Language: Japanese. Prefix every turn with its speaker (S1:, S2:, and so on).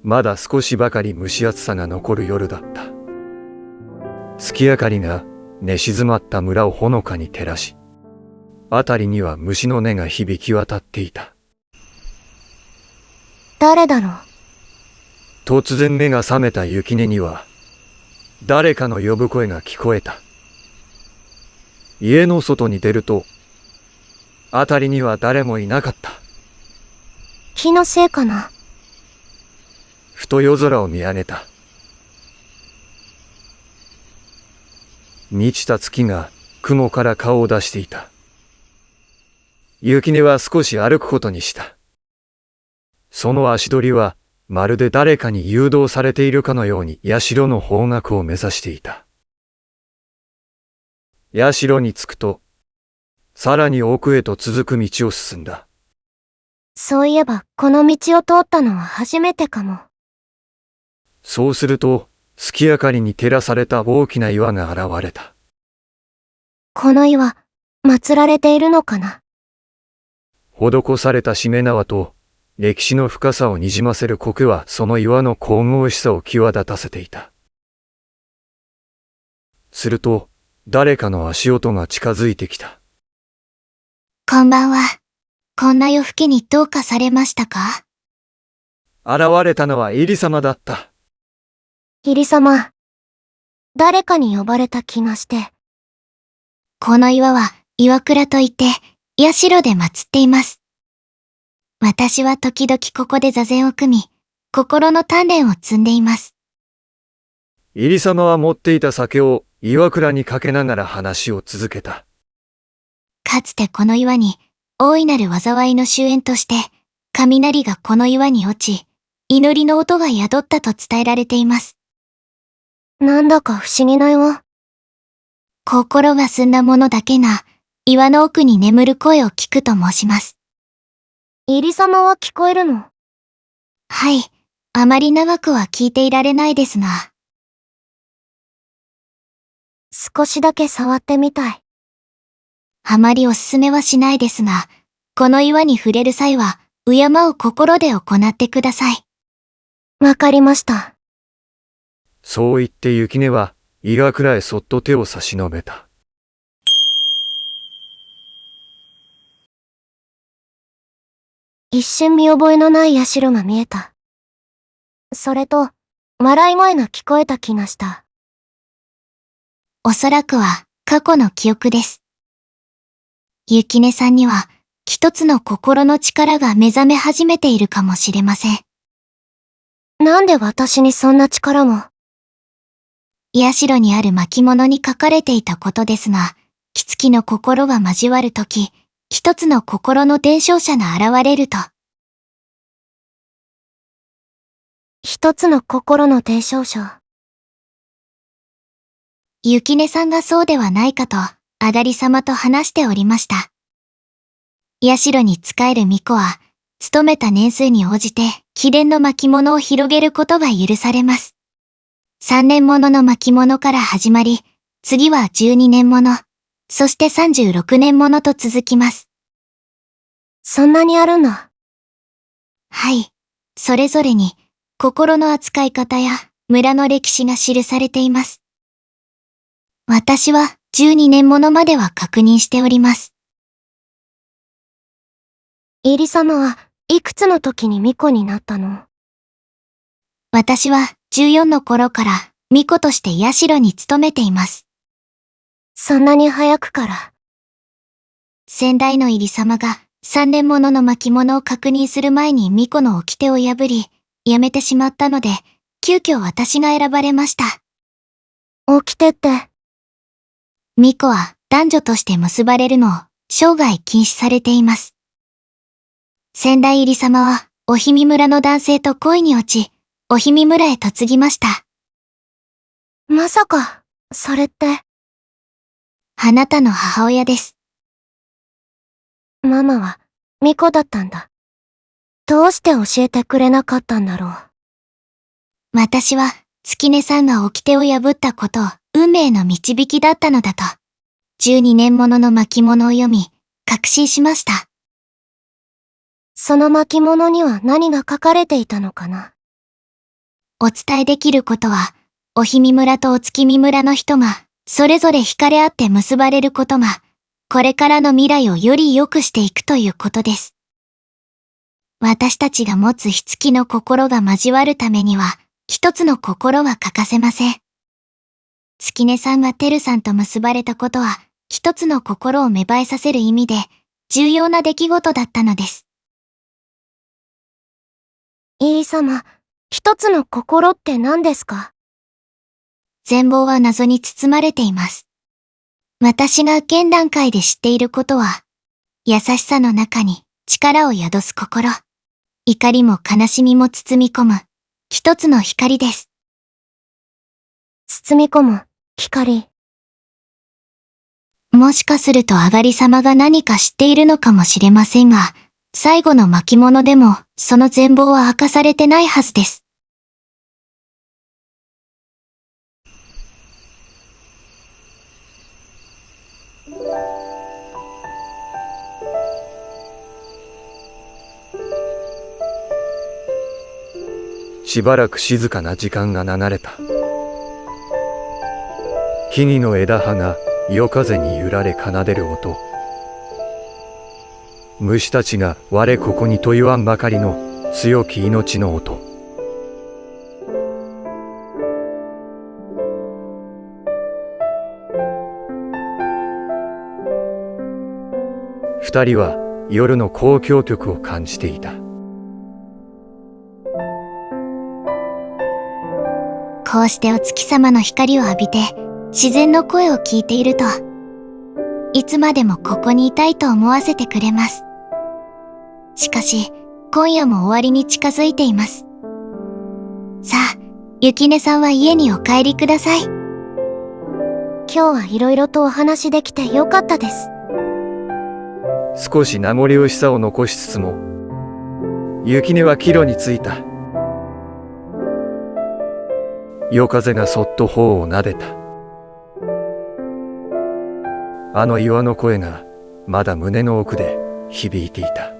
S1: まだ少しばかり蒸し暑さが残る夜だった。月明かりが寝静まった村をほのかに照らし、辺りには虫の音が響き渡っていた。
S2: 誰だろう。
S1: 突然目が覚めた雪音には、誰かの呼ぶ声が聞こえた。家の外に出ると、辺りには誰もいなかった。
S2: 気のせいかな。
S1: ふと夜空を見上げた。満ちた月が雲から顔を出していた。雪音は少し歩くことにした。その足取りは、まるで誰かに誘導されているかのように社の方角を目指していた。社に着くと、さらに奥へと続く道を進んだ。
S2: そういえば、この道を通ったのは初めてかも。
S1: そうすると、月明かりに照らされた大きな岩が現れた。
S2: この岩、祀られているのかな。
S1: 施されたしめ縄と、歴史の深さをにじませる苔はその岩の神々しさを際立たせていた。すると、誰かの足音が近づいてきた。
S2: こんばんは。こんな夜更けにどうかされましたか？
S1: 現れたのはイリ様だった。
S2: イリ様。誰かに呼ばれた気がして。この岩は岩倉といって、社で祀っています。私は時々ここで座禅を組み、心の鍛錬を積んでいます。
S1: イリ様は持っていた酒を岩倉にかけながら話を続けた。
S2: かつてこの岩に、大いなる災いの終焉として、雷がこの岩に落ち、祈りの音が宿ったと伝えられています。なんだか不思議な岩。心が澄んだものだけが、岩の奥に眠る声を聞くと申します。イリ様は聞こえるの？はい、あまり長くは聞いていられないですが。少しだけ触ってみたい。あまりおすすめはしないですが、この岩に触れる際は、敬う心で行ってください。わかりました。
S1: そう言って雪音は岩倉へそっと手を差し伸べた。
S2: 一瞬見覚えのない社が見えた。それと、笑い声が聞こえた気がした。おそらくは過去の記憶です。雪音さんには一つの心の力が目覚め始めているかもしれません。なんで私にそんな力も？社にある巻物に書かれていたことですが、木の心が交わるとき、一つの心の伝承者が現れると。一つの心の伝承者。雪音さんがそうではないかと、あがり様と話しておりました。社に仕える巫女は、勤めた年数に応じて、貴殿の巻物を広げることが許されます。3年ものの巻物から始まり、次は12年もの、そして36年ものと続きます。そんなにあるんだ。はい。それぞれに、心の扱い方や村の歴史が記されています。私は12年ものまでは確認しております。イリ様はいくつの時に巫女になったの？私は14の頃から巫女として社に勤めています。そんなに早くから。先代のイリ様が3年ものの巻物を確認する前に巫女の掟を破り、やめてしまったので、急遽私が選ばれました。掟って？巫女は男女として結ばれるのを生涯禁止されています。先代入り様は、おひみ村の男性と恋に落ち、おひみ村へ嫁ぎました。まさか、それって。あなたの母親です。ママは、巫女だったんだ。どうして教えてくれなかったんだろう。私は、月音さんが掟を破ったことを、運命の導きだったのだと。12年ものの巻物を読み、確信しました。その巻物には何が書かれていたのかな。お伝えできることは、おひみ村とお月見村の人が、それぞれ惹かれ合って結ばれることが、これからの未来をより良くしていくということです。私たちが持つ火付きの心が交わるためには、一つの心は欠かせません。月音さんがてるさんと結ばれたことは、一つの心を芽生えさせる意味で、重要な出来事だったのです。イー様、一つの心って何ですか？全貌は謎に包まれています。私が現段階で知っていることは、優しさの中に力を宿す心、怒りも悲しみも包み込む、一つの光です。包み込む、光。もしかするとあがり様が何か知っているのかもしれませんが、最後の巻物でもその全貌は明かされてないはずです。
S1: しばらく静かな時間が流れた。木々の枝葉が夜風に揺られ奏でる音。虫たちが我ここにと言わんばかりの強き命の音。二人は夜の交響曲を感じていた。
S2: こうしてお月様の光を浴びて自然の声を聞いていると、いつまでもここにいたいと思わせてくれます。しかし、今夜も終わりに近づいています。さあ、雪音さんは家にお帰りください。今日はいろいろとお話できてよかったです。
S1: 少し名残惜しさを残しつつも、雪音は帰路に着いた。夜風がそっと頬を撫でた。あの岩の声がまだ胸の奥で響いていた。